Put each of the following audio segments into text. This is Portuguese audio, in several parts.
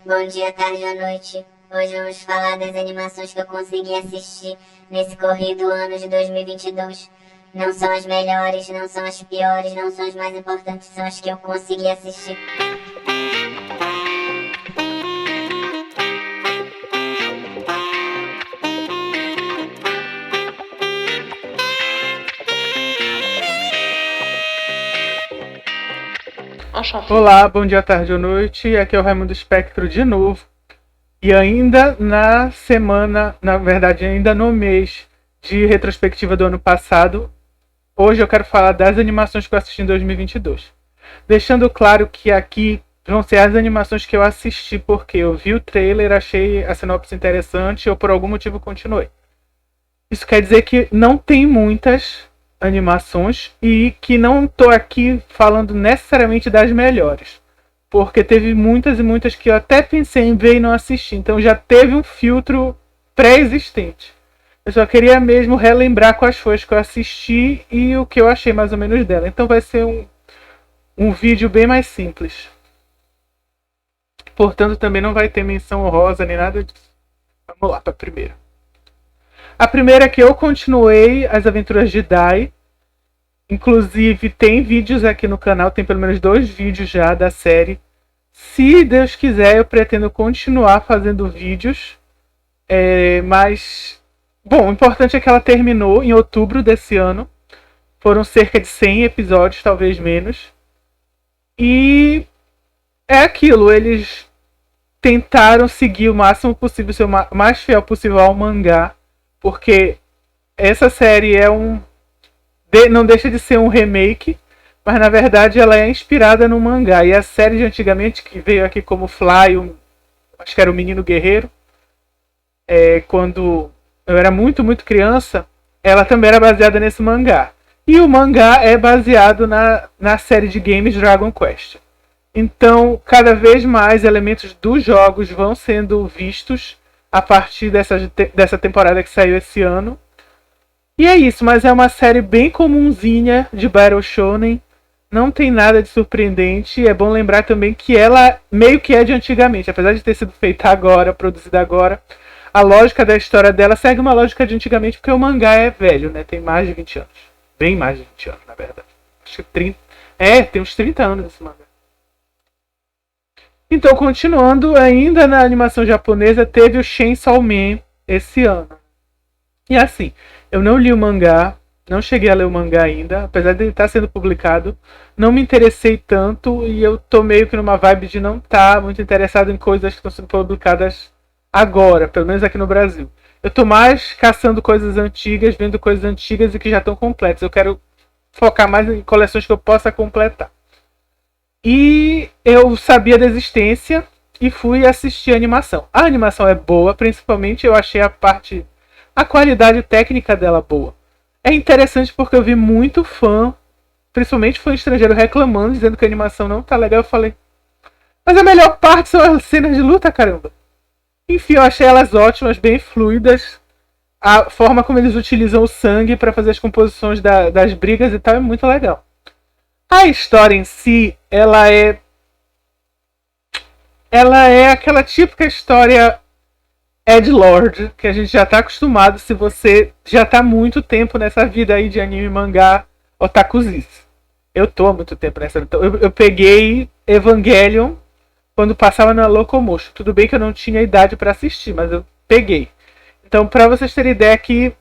Bom dia, tarde ou noite. Hoje vamos falar das animações que eu consegui assistir nesse corrido ano de 2022. Não são as melhores, não são as piores, não são as mais importantes, são as que eu consegui assistir. Olá, bom dia, tarde ou noite. Aqui é o Raimundo Espectro de novo. E ainda na semana, na verdade, ainda no mês de retrospectiva do ano passado, hoje eu quero falar das animações que eu assisti em 2022. Deixando claro que aqui vão ser as animações que eu assisti porque eu vi o trailer, achei a sinopse interessante ou por algum motivo continuei. Isso quer dizer que não tem muitas animações e que não tô aqui falando necessariamente das melhores, porque teve muitas e muitas que eu até pensei em ver e não assisti, então já teve um filtro pré-existente. Eu só queria mesmo relembrar quais foi as que eu assisti e o que eu achei mais ou menos dela, então vai ser um vídeo bem mais simples, portanto também não vai ter menção honrosa nem nada disso. Vamos lá para a primeira. A primeira é que eu continuei as aventuras de Dai. Inclusive tem vídeos aqui no canal, tem pelo menos 2 vídeos já da série. Se Deus quiser, eu pretendo continuar fazendo vídeos. Mas, bom, o importante é que ela terminou em outubro desse ano. Foram cerca de 100 episódios, talvez menos. E é aquilo, eles tentaram seguir o máximo possível, ser o mais fiel possível ao mangá. Porque essa série não deixa de ser um remake, mas na verdade ela é inspirada no mangá. E a série de antigamente, que veio aqui como Fly, acho que era o Menino Guerreiro, quando eu era muito, muito criança, ela também era baseada nesse mangá. E o mangá é baseado na série de games Dragon Quest. Então, cada vez mais elementos dos jogos vão sendo vistos a partir dessa temporada que saiu esse ano. E é isso, mas é uma série bem comunzinha de Battle Shonen. Não tem nada de surpreendente. É bom lembrar também que ela meio que é de antigamente. Apesar de ter sido feita agora, produzida agora, a lógica da história dela segue uma lógica de antigamente, porque o mangá é velho, né? Tem mais de 20 anos. Bem mais de 20 anos, na verdade. Acho que 30. Tem uns 30 anos esse mangá. Então, continuando, ainda na animação japonesa, teve o Chainsaw Man esse ano. E assim, eu não li o mangá, não cheguei a ler o mangá ainda, apesar de ele estar sendo publicado. Não me interessei tanto e eu tô meio que numa vibe de não estar muito interessado em coisas que estão sendo publicadas agora, pelo menos aqui no Brasil. Eu tô mais caçando coisas antigas, vendo coisas antigas e que já estão completas. Eu quero focar mais em coleções que eu possa completar. E eu sabia da existência e fui assistir a animação. A animação é boa, principalmente eu achei a qualidade técnica dela boa. É interessante porque eu vi muito fã, principalmente fã estrangeiro, reclamando, dizendo que a animação não tá legal. Eu falei, mas a melhor parte são as cenas de luta, caramba. Enfim, eu achei elas ótimas, bem fluidas. A forma como eles utilizam o sangue para fazer as composições das brigas e tal é muito legal. A história em si, ela é aquela típica história edgelord, que a gente já está acostumado se você já está há muito tempo nessa vida aí de anime, mangá, otakuzice. Eu tô há muito tempo nessa. Então, eu peguei Evangelion quando passava na Locomotion. Tudo bem que eu não tinha idade para assistir, mas eu peguei. Então, para vocês terem ideia que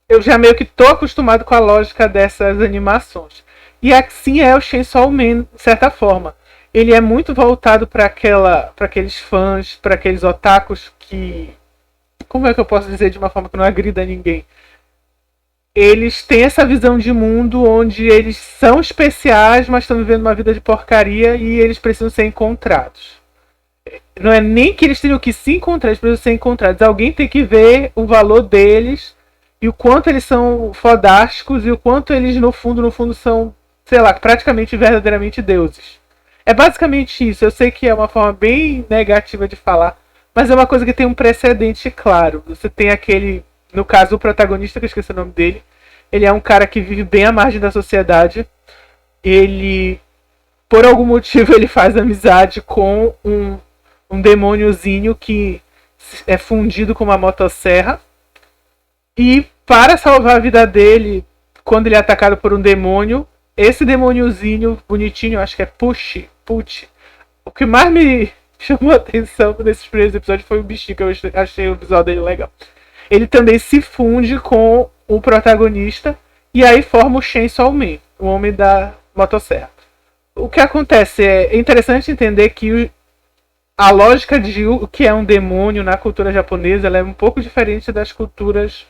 eu já meio que tô acostumado com a lógica dessas animações. E assim é o Chainsaw Man, de certa forma. Ele é muito voltado para aqueles fãs, para aqueles otakus que... Como é que eu posso dizer de uma forma que não agrida ninguém? Eles têm essa visão de mundo onde eles são especiais, mas estão vivendo uma vida de porcaria e eles precisam ser encontrados. Não é nem que eles tenham que se encontrar, eles precisam ser encontrados. Alguém tem que ver o valor deles e o quanto eles são fodásticos e o quanto eles, no fundo, são, sei lá, praticamente verdadeiramente deuses. É basicamente isso. Eu sei que é uma forma bem negativa de falar, mas é uma coisa que tem um precedente claro. Você tem aquele, no caso, o protagonista, que eu esqueci o nome dele. Ele é um cara que vive bem à margem da sociedade. Ele, por algum motivo, ele faz amizade com um um demôniozinho que é fundido com uma motosserra. E para salvar a vida dele, quando ele é atacado por um demônio, esse demôniozinho bonitinho, acho que é Push. O que mais me chamou a atenção nesses primeiros episódios foi o bichinho, que eu achei o visual dele legal. Ele também se funde com o protagonista e aí forma o Chainsaw Man, o homem da motosserra. O que acontece é interessante entender que a lógica de o que é um demônio na cultura japonesa ela é um pouco diferente das culturas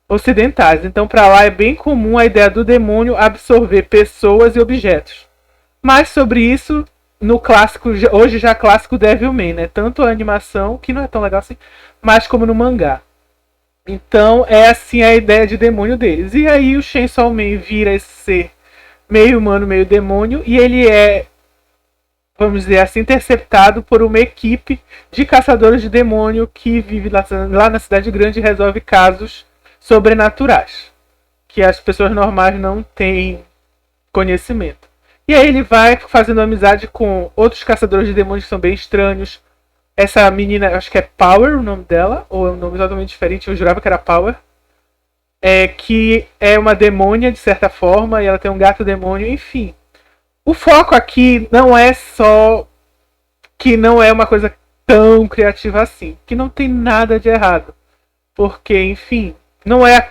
ocidentais. Então, para lá é bem comum a ideia do demônio absorver pessoas e objetos. Mas sobre isso, no clássico, hoje já clássico Devilman, né? Tanto a animação, que não é tão legal assim, mas como no mangá. Então, é assim a ideia de demônio deles. E aí o Chainsaw Man vira esse ser meio humano, meio demônio, e ele é, vamos dizer assim, interceptado por uma equipe de caçadores de demônio que vive lá na cidade grande e resolve casos sobrenaturais que as pessoas normais não têm conhecimento. E aí ele vai fazendo amizade com outros caçadores de demônios que são bem estranhos. Essa menina, acho que é Power o nome dela, ou é um nome totalmente diferente, eu jurava que era Power. Que é uma demônia de certa forma, e ela tem um gato demônio, enfim. O foco aqui não é só que não é uma coisa tão criativa assim, que não tem nada de errado. Porque, enfim, não é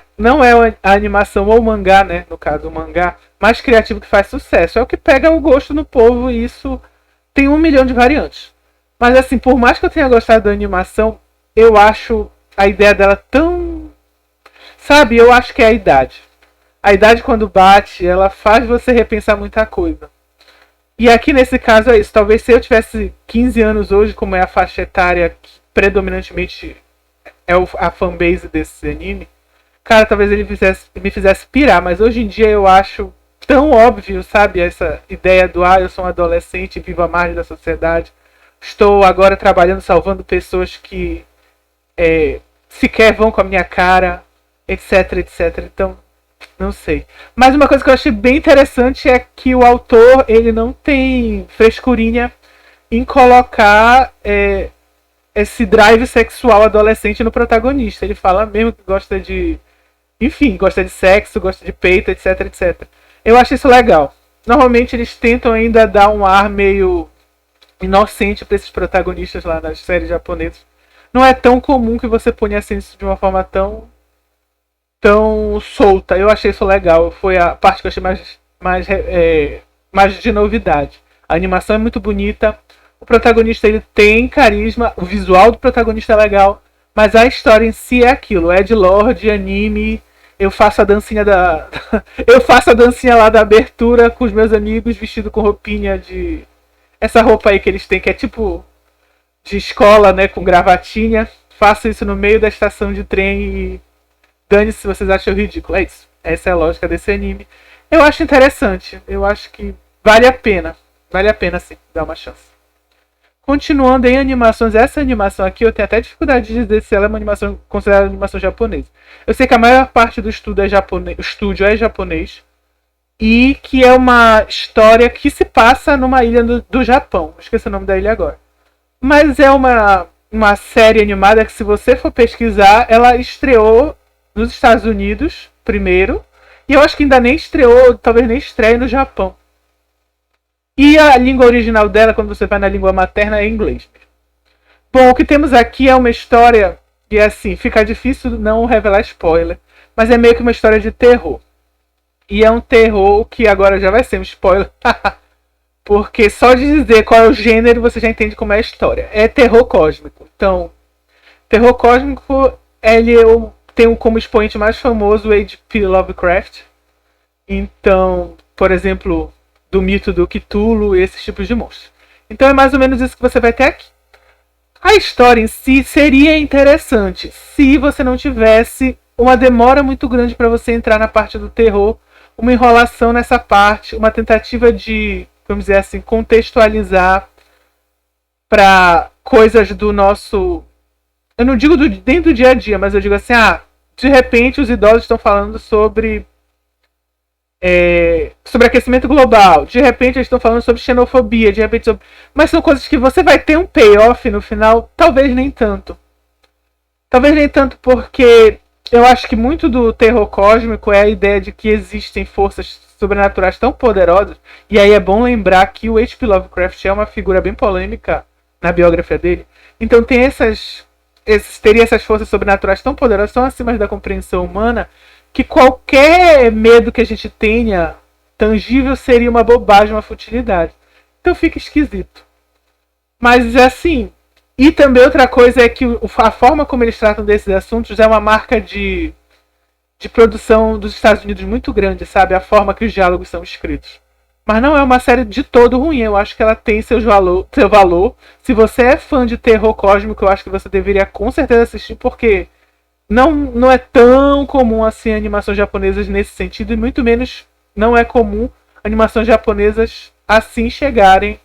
a animação ou o mangá, né? No caso, o mangá mais criativo que faz sucesso. É o que pega o gosto no povo e isso tem 1 milhão de variantes. Mas assim, por mais que eu tenha gostado da animação, eu acho a ideia dela tão... Sabe, eu acho que é a idade. A idade quando bate, ela faz você repensar muita coisa. E aqui nesse caso é isso. Talvez se eu tivesse 15 anos hoje, como é a faixa etária que predominantemente é a fanbase desse anime, cara, talvez ele me fizesse pirar. Mas hoje em dia eu acho tão óbvio, sabe? Essa ideia do eu sou um adolescente, vivo à margem da sociedade. Estou agora trabalhando, salvando pessoas que sequer vão com a minha cara, etc, etc. Então, não sei. Mas uma coisa que eu achei bem interessante é que o autor, ele não tem frescurinha em colocar esse drive sexual adolescente no protagonista. Ele fala mesmo que gosta de... Enfim, gosta de sexo, gosta de peito, etc, etc. Eu acho isso legal. Normalmente eles tentam ainda dar um ar meio inocente para esses protagonistas lá nas séries japonesas. Não é tão comum que você ponha assim isso de uma forma tão solta. Eu achei isso legal. Foi a parte que eu achei mais de novidade. A animação é muito bonita. O protagonista ele tem carisma. O visual do protagonista é legal. Mas a história em si é aquilo. Edgelord, anime. Eu faço a dancinha eu faço a dancinha lá da abertura com os meus amigos vestido com roupinha de... Essa roupa aí que eles têm que é tipo de escola, né? Com gravatinha. Faço isso no meio da estação de trem e... Dane-se se vocês acham ridículo. É isso. Essa é a lógica desse anime. Eu acho interessante. Eu acho que vale a pena. Vale a pena, sim, dar uma chance. Continuando em animações. Essa animação aqui eu tenho até dificuldade de dizer se ela é uma animação considerada animação japonesa. Eu sei que a maior parte do estúdio é japonês. O estúdio é japonês. E que é uma história que se passa numa ilha do Japão. Esqueci o nome da ilha agora. Mas é uma série animada que, se você for pesquisar, ela estreou nos Estados Unidos primeiro. E eu acho que ainda nem estreou, talvez nem estreie no Japão. E a língua original dela, quando você vai na língua materna, é inglês. Bom, o que temos aqui é uma história que, assim, fica difícil não revelar spoiler. Mas é meio que uma história de terror. E é um terror que agora já vai ser um spoiler. Porque só de dizer qual é o gênero, você já entende como é a história. É terror cósmico. Então, terror cósmico, ele tem como expoente mais famoso o H.P. Lovecraft. Então, por exemplo, do mito do Cthulhu, esses tipos de monstros. Então é mais ou menos isso que você vai ter aqui. A história em si seria interessante se você não tivesse uma demora muito grande para você entrar na parte do terror, uma enrolação nessa parte, uma tentativa de, vamos dizer assim, contextualizar para coisas do nosso... Eu não digo dentro do dia a dia, mas eu digo assim, de repente os idosos estão falando sobre sobre aquecimento global, de repente eles estão falando sobre xenofobia, de repente sobre... Mas são coisas que você vai ter um payoff no final, talvez nem tanto. Talvez nem tanto porque eu acho que muito do terror cósmico é a ideia de que existem forças sobrenaturais tão poderosas, e aí é bom lembrar que o H.P. Lovecraft é uma figura bem polêmica na biografia dele, então tem teria essas forças sobrenaturais tão poderosas, tão acima da compreensão humana, que qualquer medo que a gente tenha tangível seria uma bobagem, uma futilidade. Então fica esquisito. Mas assim, e também outra coisa é que a forma como eles tratam desses assuntos é uma marca de produção dos Estados Unidos muito grande, sabe? A forma que os diálogos são escritos. Mas não é uma série de todo ruim, eu acho que ela tem seu valor. Se você é fã de terror cósmico, eu acho que você deveria com certeza assistir, porque não é tão comum assim animações japonesas nesse sentido, e muito menos não é comum animações japonesas assim chegarem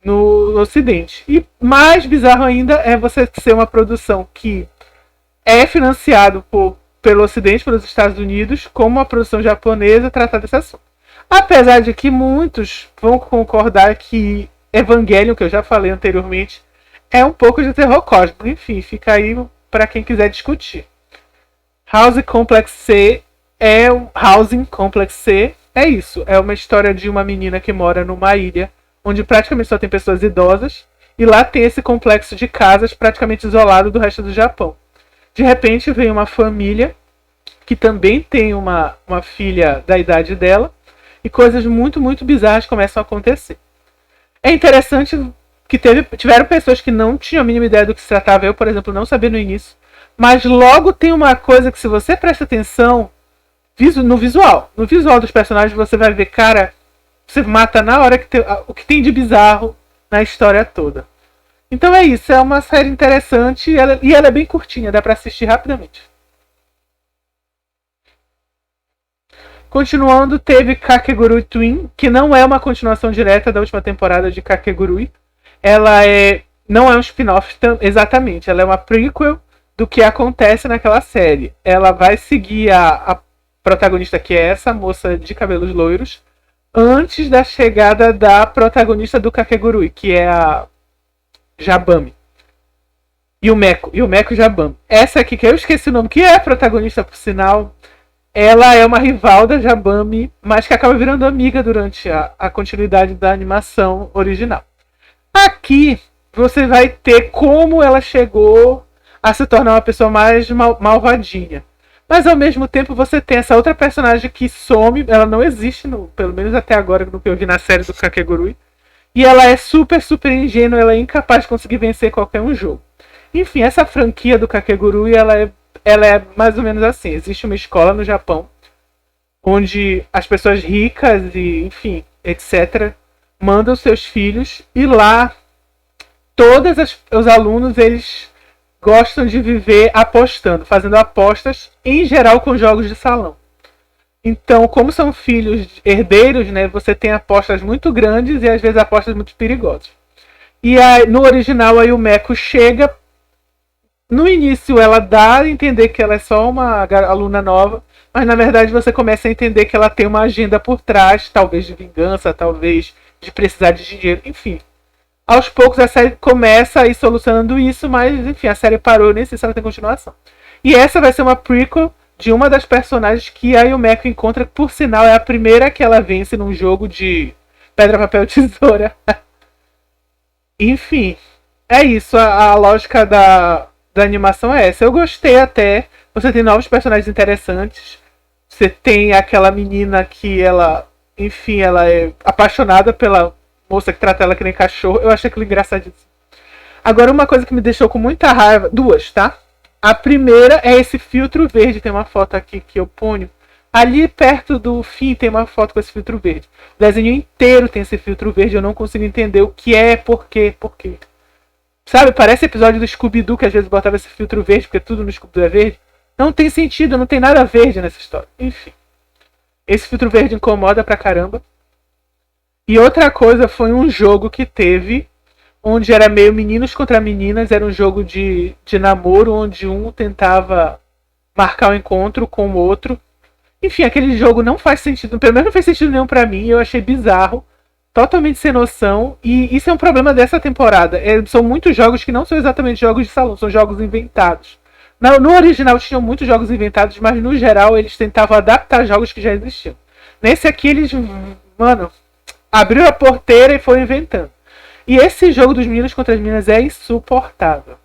no Ocidente. E mais bizarro ainda é você ser uma produção que é financiado pelo Ocidente, pelos Estados Unidos, como uma produção japonesa tratar desse assunto. Apesar de que muitos vão concordar que Evangelion, que eu já falei anteriormente, é um pouco de terror cósmico. Enfim, fica aí para quem quiser discutir. Housing Complex C é isso. É uma história de uma menina que mora numa ilha onde praticamente só tem pessoas idosas, e lá tem esse complexo de casas praticamente isolado do resto do Japão. De repente vem uma família que também tem uma filha da idade dela, e coisas muito, muito bizarras começam a acontecer. É interessante que tiveram pessoas que não tinham a mínima ideia do que se tratava. Eu, por exemplo, não sabia no início. Mas logo tem uma coisa que, se você presta atenção no visual dos personagens, você vai ver, cara, você mata na hora o que tem de bizarro na história toda. Então é isso, é uma série interessante e ela é bem curtinha, dá pra assistir rapidamente. Continuando, teve Kakegurui Twin, que não é uma continuação direta da última temporada de Kakegurui. Ela não é um spin-off exatamente, ela é uma prequel do que acontece naquela série. Ela vai seguir a protagonista, que é essa moça de cabelos loiros, antes da chegada da protagonista do Kakegurui, que é a Jabami. E o Meko Jabami. Essa aqui, que eu esqueci o nome, que é a protagonista, por sinal, ela é uma rival da Jabami, mas que acaba virando amiga durante a continuidade da animação original. Aqui você vai ter como ela chegou a se tornar uma pessoa mais malvadinha. Mas ao mesmo tempo você tem essa outra personagem que some, ela não existe, pelo menos até agora, no que eu vi na série do Kakegurui. E ela é super, super ingênua, ela é incapaz de conseguir vencer qualquer um jogo. Enfim, essa franquia do Kakegurui, ela é mais ou menos assim. Existe uma escola no Japão, onde as pessoas ricas e, enfim, etc., mandam seus filhos, e lá todos os alunos, eles gostam de viver apostando, fazendo apostas, em geral com jogos de salão. Então, como são filhos herdeiros, né, você tem apostas muito grandes e às vezes apostas muito perigosas. E aí, no original, aí o Meko chega. No início ela dá a entender que ela é só uma aluna nova, mas na verdade você começa a entender que ela tem uma agenda por trás, talvez de vingança, talvez de precisar de dinheiro, enfim. Aos poucos a série começa a ir solucionando isso, mas enfim, a série parou, nem sei se ela tem continuação. E essa vai ser uma prequel de uma das personagens que a Yumeko encontra, que por sinal é a primeira que ela vence num jogo de pedra, papel, tesoura. Enfim, é isso, a lógica da animação é essa. Eu gostei até, você tem novos personagens interessantes, você tem aquela menina que ela, enfim, ela é apaixonada pela moça que trata ela que nem cachorro. Eu achei aquilo engraçadíssimo. Agora, uma coisa que me deixou com muita raiva, duas, tá? A primeira é esse filtro verde, tem uma foto aqui que eu ponho. Ali perto do fim tem uma foto com esse filtro verde. O desenho inteiro tem esse filtro verde, eu não consigo entender o que é, por quê. Sabe, parece episódio do Scooby-Doo que às vezes botava esse filtro verde, porque tudo no Scooby-Doo é verde. Não tem sentido, não tem nada verde nessa história. Enfim. Esse filtro verde incomoda pra caramba. E outra coisa foi um jogo que teve, onde era meio meninos contra meninas, era um jogo de namoro, onde um tentava marcar o encontro com o outro. Enfim, aquele jogo não faz sentido, pelo menos não fez sentido nenhum pra mim, eu achei bizarro, totalmente sem noção, e isso é um problema dessa temporada. São muitos jogos que não são exatamente jogos de salão, são jogos inventados. No original tinham muitos jogos inventados, mas no geral eles tentavam adaptar jogos que já existiam. Nesse aqui eles, mano, abriu a porteira e foi inventando. E esse jogo dos meninos contra as meninas é insuportável.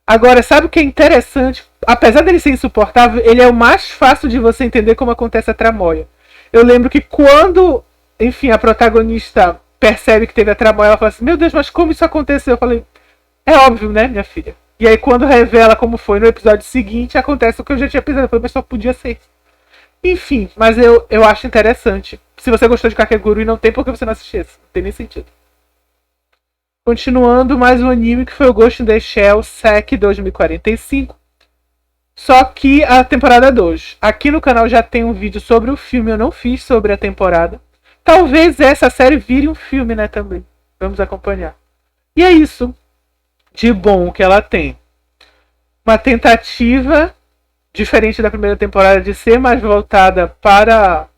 Agora, sabe o que é interessante? Apesar dele ser insuportável, ele é o mais fácil de você entender como acontece a tramóia. Eu lembro que quando, enfim, a protagonista percebe que teve a tramóia, ela fala assim, meu Deus, mas como isso aconteceu? Eu falei, é óbvio, né, minha filha? E aí quando revela como foi no episódio seguinte, acontece o que eu já tinha pensado. Eu falei, mas só podia ser. Enfim, mas eu acho interessante. Se você gostou de Kakegurui, não tem por que você não assistir esse. Não tem nem sentido. Continuando, mais um anime que foi o Ghost in the Shell Sek 2045. Só que a temporada 2. Aqui no canal já tem um vídeo sobre o filme, eu não fiz sobre a temporada. Talvez essa série vire um filme, né, também. Vamos acompanhar. E é isso de bom que ela tem. Uma tentativa, diferente da primeira temporada, de ser mais voltada para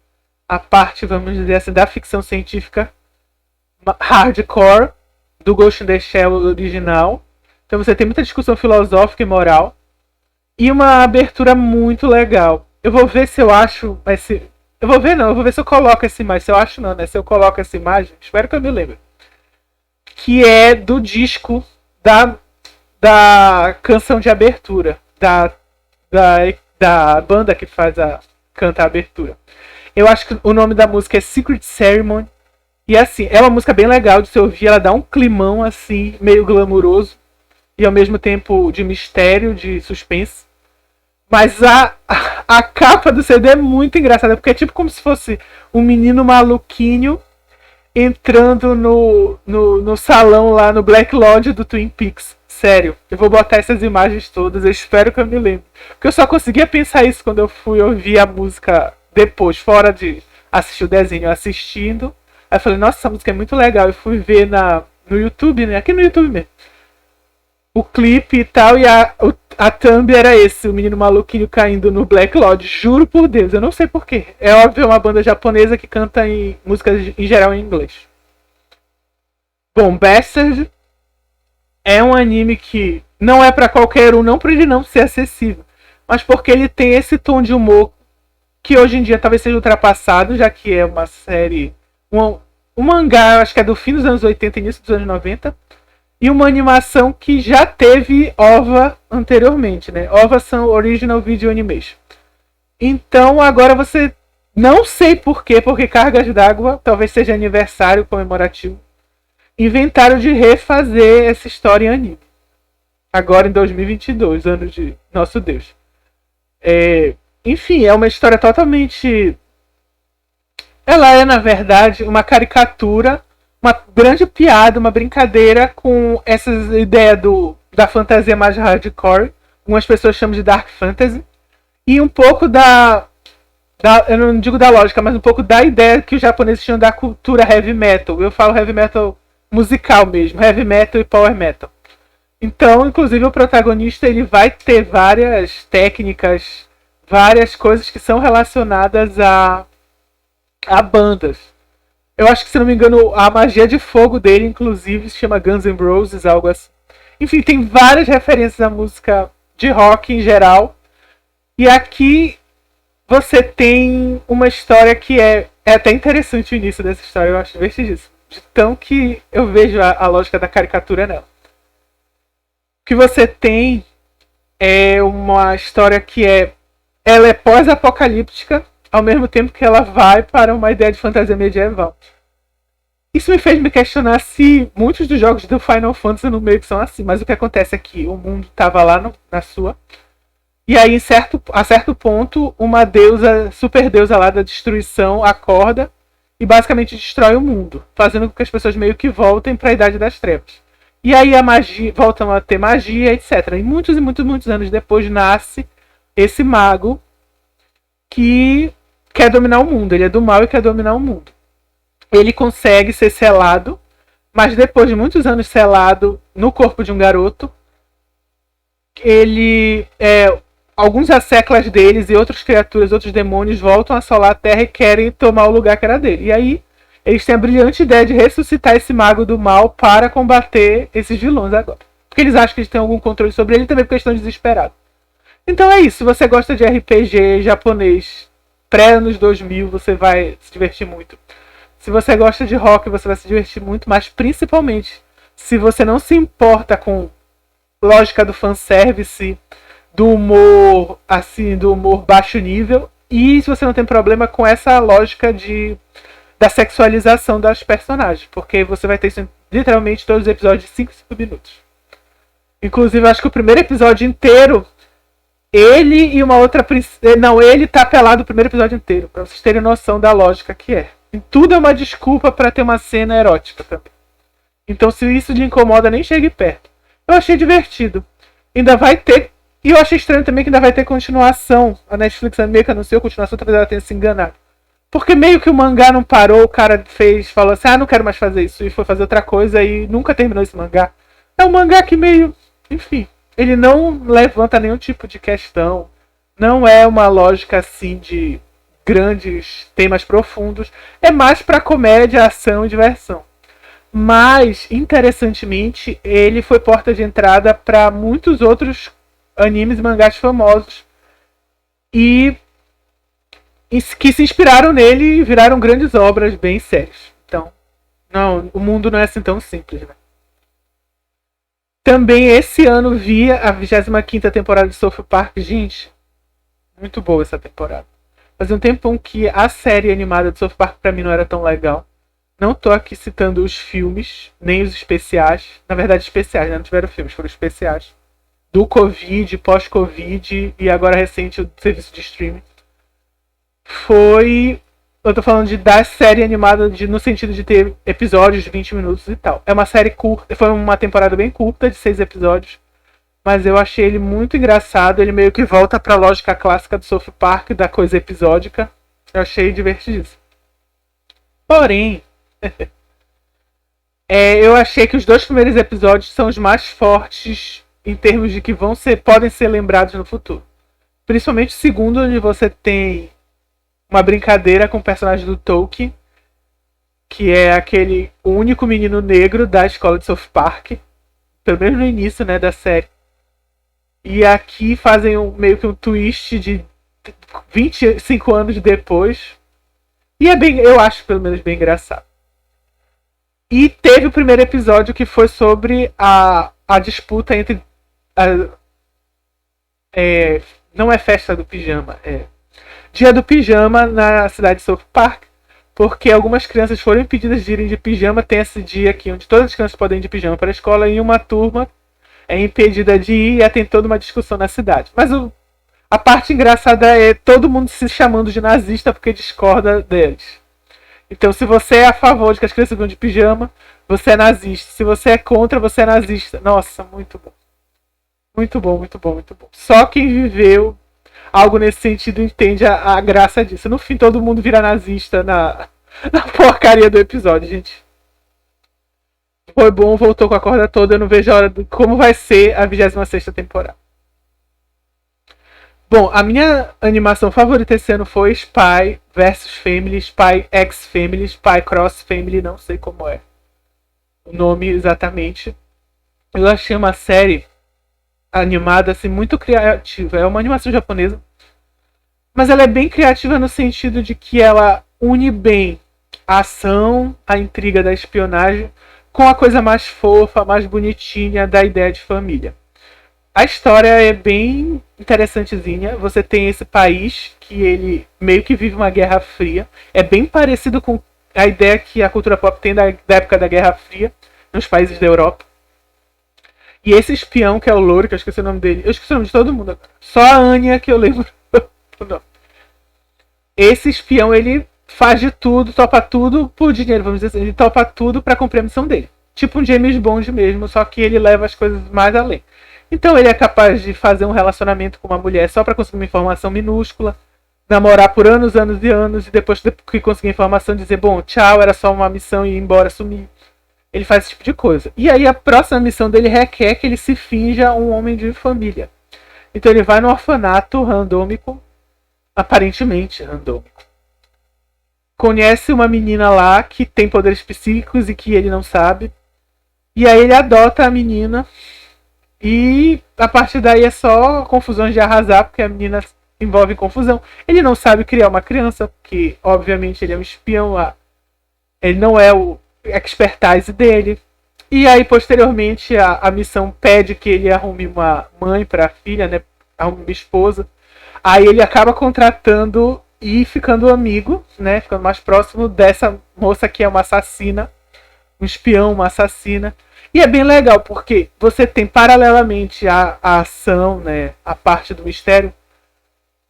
a parte, vamos dizer assim, da ficção científica hardcore do Ghost in the Shell original. Então você tem muita discussão filosófica e moral. E uma abertura muito legal. Eu vou ver se eu acho esse... Eu vou ver se eu coloco essa imagem. Se eu acho não, né? Se eu coloco essa imagem, espero que eu me lembre. Que é do disco da canção de abertura. Da banda que canta a abertura. Eu acho que o nome da música é Secret Ceremony. E assim, é uma música bem legal de se ouvir. Ela dá um climão assim, meio glamuroso. E ao mesmo tempo de mistério, de suspense. Mas a capa do CD é muito engraçada. Porque é tipo como se fosse um menino maluquinho entrando no salão lá no Black Lodge do Twin Peaks. Sério, eu vou botar essas imagens todas. Eu espero que eu me lembre. Porque eu só conseguia pensar isso quando eu fui ouvir a música depois, fora de assistir o desenho, assistindo. Aí eu falei, nossa, essa música é muito legal. Eu fui ver no YouTube, né? Aqui no YouTube mesmo. O clipe e tal, e a thumb era esse, o menino maluquinho caindo no Black Lodge. Juro por Deus, eu não sei porquê. É óbvio, é uma banda japonesa que canta em músicas em geral em inglês. Bom, Bastard é um anime que não é pra qualquer um, não por ele não ser acessível, mas porque ele tem esse tom de humor que hoje em dia talvez seja ultrapassado, já que é uma série... Um mangá, acho que é do fim dos anos 80 e início dos anos 90. E uma animação que já teve OVA anteriormente, né? OVA são Original Video Animation. Então agora você... Não sei porquê, porque Cargas d'Água, talvez seja aniversário comemorativo, inventaram de refazer essa história em anime. Agora em 2022, ano de nosso Deus. Enfim, é uma história totalmente... Ela é, na verdade, uma caricatura, uma grande piada, uma brincadeira com essa ideia da fantasia mais hardcore. Algumas pessoas chamam de Dark Fantasy. E um pouco eu não digo da lógica, mas um pouco da ideia que os japoneses tinham da cultura heavy metal. Eu falo heavy metal musical mesmo, heavy metal e power metal. Então, inclusive, o protagonista ele vai ter várias técnicas, várias coisas que são relacionadas a bandas. Eu acho que, se não me engano, a magia de fogo dele, inclusive, se chama Guns N' Roses, algo assim. Enfim, tem várias referências à música de rock em geral. E aqui você tem uma história que é até interessante o início dessa história. Eu acho divertidíssimo. De tão que eu vejo a lógica da caricatura nela. O que você tem é uma história que ela é pós-apocalíptica, ao mesmo tempo que ela vai para uma ideia de fantasia medieval. Isso me fez me questionar se muitos dos jogos do Final Fantasy no meio que são assim, mas o que acontece é que o mundo estava lá na sua, e aí a certo ponto uma deusa, super deusa lá da destruição acorda e basicamente destrói o mundo, fazendo com que as pessoas meio que voltem para a Idade das Trevas. E aí a magia, voltam a ter magia, etc. E muitos anos depois nasce esse mago que quer dominar o mundo. Ele é do mal e quer dominar o mundo. Ele consegue ser selado, mas depois de muitos anos selado no corpo de um garoto, ele alguns asseclas deles e outras criaturas, outros demônios voltam a assolar a Terra e querem tomar o lugar que era dele. E aí eles têm a brilhante ideia de ressuscitar esse mago do mal para combater esses vilões agora. Porque eles acham que eles têm algum controle sobre ele, também porque eles estão desesperados. Então é isso, se você gosta de RPG japonês pré-anos 2000, você vai se divertir muito. Se você gosta de rock, você vai se divertir muito, mas principalmente se você não se importa com lógica do fanservice, do humor, assim, do humor baixo nível, e se você não tem problema com essa lógica da sexualização das personagens, porque você vai ter isso em, literalmente todos os episódios de 5 minutos. Inclusive, acho que o primeiro episódio inteiro, ele e uma outra princesa... Não, ele tá pelado o primeiro episódio inteiro, pra vocês terem noção da lógica que é. E tudo é uma desculpa pra ter uma cena erótica também. Então, se isso lhe incomoda, nem chegue perto. Eu achei divertido. Ainda vai ter... E eu achei estranho também que ainda vai ter continuação. A Netflix meio que anunciou a continuação, talvez ela tenha se enganado. Porque meio que o mangá não parou, o cara falou assim, não quero mais fazer isso. E foi fazer outra coisa e nunca terminou esse mangá. É um mangá que meio... Enfim, ele não levanta nenhum tipo de questão. Não é uma lógica assim de grandes temas profundos. É mais pra comédia, ação e diversão. Mas, interessantemente, ele foi porta de entrada para muitos outros animes e mangás famosos. E que se inspiraram nele e viraram grandes obras bem sérias. Então, não, o mundo não é assim tão simples, né? Também esse ano vi a 25ª temporada de South Park. Gente, muito boa essa temporada. Fazia um tempão que a série animada de South Park pra mim não era tão legal. Não tô aqui citando os filmes, nem os especiais. Na verdade, especiais, né? Não tiveram filmes, foram especiais. Do Covid, pós-Covid e agora recente o serviço de streaming. Eu tô falando da série animada no sentido de ter episódios de 20 minutos e tal. É uma série curta, foi uma temporada bem curta, de 6 episódios. Mas eu achei ele muito engraçado. Ele meio que volta pra lógica clássica do South Park, da coisa episódica. Eu achei divertidíssimo. Porém, eu achei que os 2 primeiros episódios são os mais fortes em termos de que podem ser lembrados no futuro. Principalmente o segundo, onde você tem uma brincadeira com o personagem do Tolkien, que é o único menino negro da escola de South Park, pelo menos no início, né, da série. E aqui fazem meio que um twist de 25 anos depois. E eu acho pelo menos bem engraçado. E teve o primeiro episódio que foi sobre a disputa entre... não é festa do pijama, é dia do pijama na cidade de South Park, porque algumas crianças foram impedidas de irem de pijama. Tem esse dia aqui onde todas as crianças podem ir de pijama para a escola e uma turma é impedida de ir, e tem toda uma discussão na cidade. Mas a parte engraçada é todo mundo se chamando de nazista porque discorda deles. Então, se você é a favor de que as crianças vão de pijama, você é nazista. Se você é contra, você é nazista. Nossa, muito bom. Muito bom, muito bom, muito bom. Só quem viveu algo nesse sentido entende a graça disso. No fim, todo mundo vira nazista na porcaria do episódio, gente. Foi bom, voltou com a corda toda. Eu não vejo a hora de como vai ser a 26ª temporada. Bom, a minha animação favorita esse ano foi Spy vs Family, Spy X Family, Spy Cross Family, não sei como é o nome exatamente. Eu achei uma série animada assim muito criativa. É uma animação japonesa, mas ela é bem criativa no sentido de que ela une bem a ação, a intriga da espionagem com a coisa mais fofa, mais bonitinha da ideia de família. A história é bem interessantezinha. Você tem esse país que ele meio que vive uma guerra fria. É bem parecido com a ideia que a cultura pop tem da época da Guerra Fria nos países da Europa. E esse espião, que é o louro, que eu esqueci o nome dele. Eu esqueci o nome de todo mundo agora. Só a Anya que eu lembro. Esse espião, ele faz de tudo, topa tudo por dinheiro, vamos dizer assim. Ele topa tudo pra cumprir a missão dele. Tipo um James Bond mesmo, só que ele leva as coisas mais além. Então ele é capaz de fazer um relacionamento com uma mulher só pra conseguir uma informação minúscula. Namorar por anos, anos e anos. E depois que conseguir a informação dizer, bom, tchau, era só uma missão e ir embora, sumir. Ele faz esse tipo de coisa. E aí a próxima missão dele requer que ele se finja um homem de família. Então ele vai no orfanato randômico, aparentemente randômico. Conhece uma menina lá que tem poderes psíquicos e que ele não sabe. E aí ele adota a menina. E a partir daí é só confusões de arrasar, porque a menina envolve confusão. Ele não sabe criar uma criança, porque obviamente ele é um espião. Ele não é o expertise dele. E aí posteriormente a missão pede que ele arrume uma mãe para a filha, né? Arrume uma esposa. Aí ele acaba contratando e ficando amigo, né? Ficando mais próximo dessa moça que é uma assassina. Um espião, uma assassina. E é bem legal, porque você tem paralelamente a ação, né? A parte do mistério.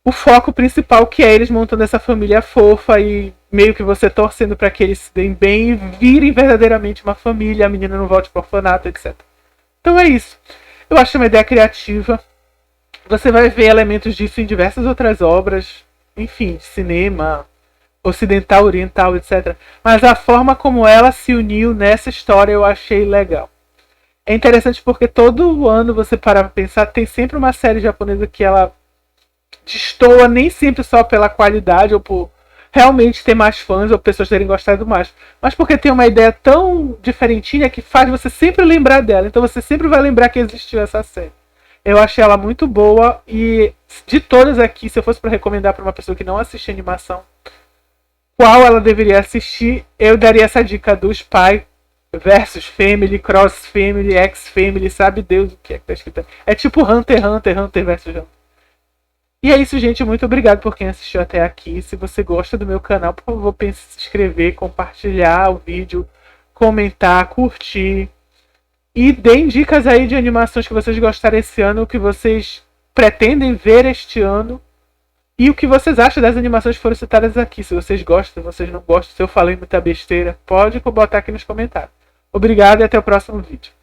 O foco principal que é eles montando essa família fofa e meio que você torcendo para que eles se deem bem e virem verdadeiramente uma família, a menina não volte pro orfanato, etc. Então é isso. Eu acho uma ideia criativa. Você vai ver elementos disso em diversas outras obras, enfim, de cinema, ocidental, oriental, etc. Mas a forma como ela se uniu nessa história eu achei legal. É interessante porque todo ano você parar pra pensar, tem sempre uma série japonesa que ela destoa nem sempre só pela qualidade ou por realmente ter mais fãs ou pessoas terem gostado mais, mas porque tem uma ideia tão diferentinha que faz você sempre lembrar dela. Então você sempre vai lembrar que existiu essa série. Eu achei ela muito boa e de todas aqui, se eu fosse para recomendar para uma pessoa que não assiste animação, qual ela deveria assistir, eu daria essa dica do Spy versus Family, Cross Family, X Family, sabe Deus o que é que tá escrito. É tipo Hunter versus Hunter. E é isso, gente. Muito obrigado por quem assistiu até aqui. Se você gosta do meu canal, por favor, pense em se inscrever, compartilhar o vídeo, comentar, curtir. E deem dicas aí de animações que vocês gostaram esse ano, o que vocês pretendem ver este ano. E o que vocês acham das animações que foram citadas aqui. Se vocês gostam, se vocês não gostam, se eu falei muita besteira, pode botar aqui nos comentários. Obrigado e até o próximo vídeo.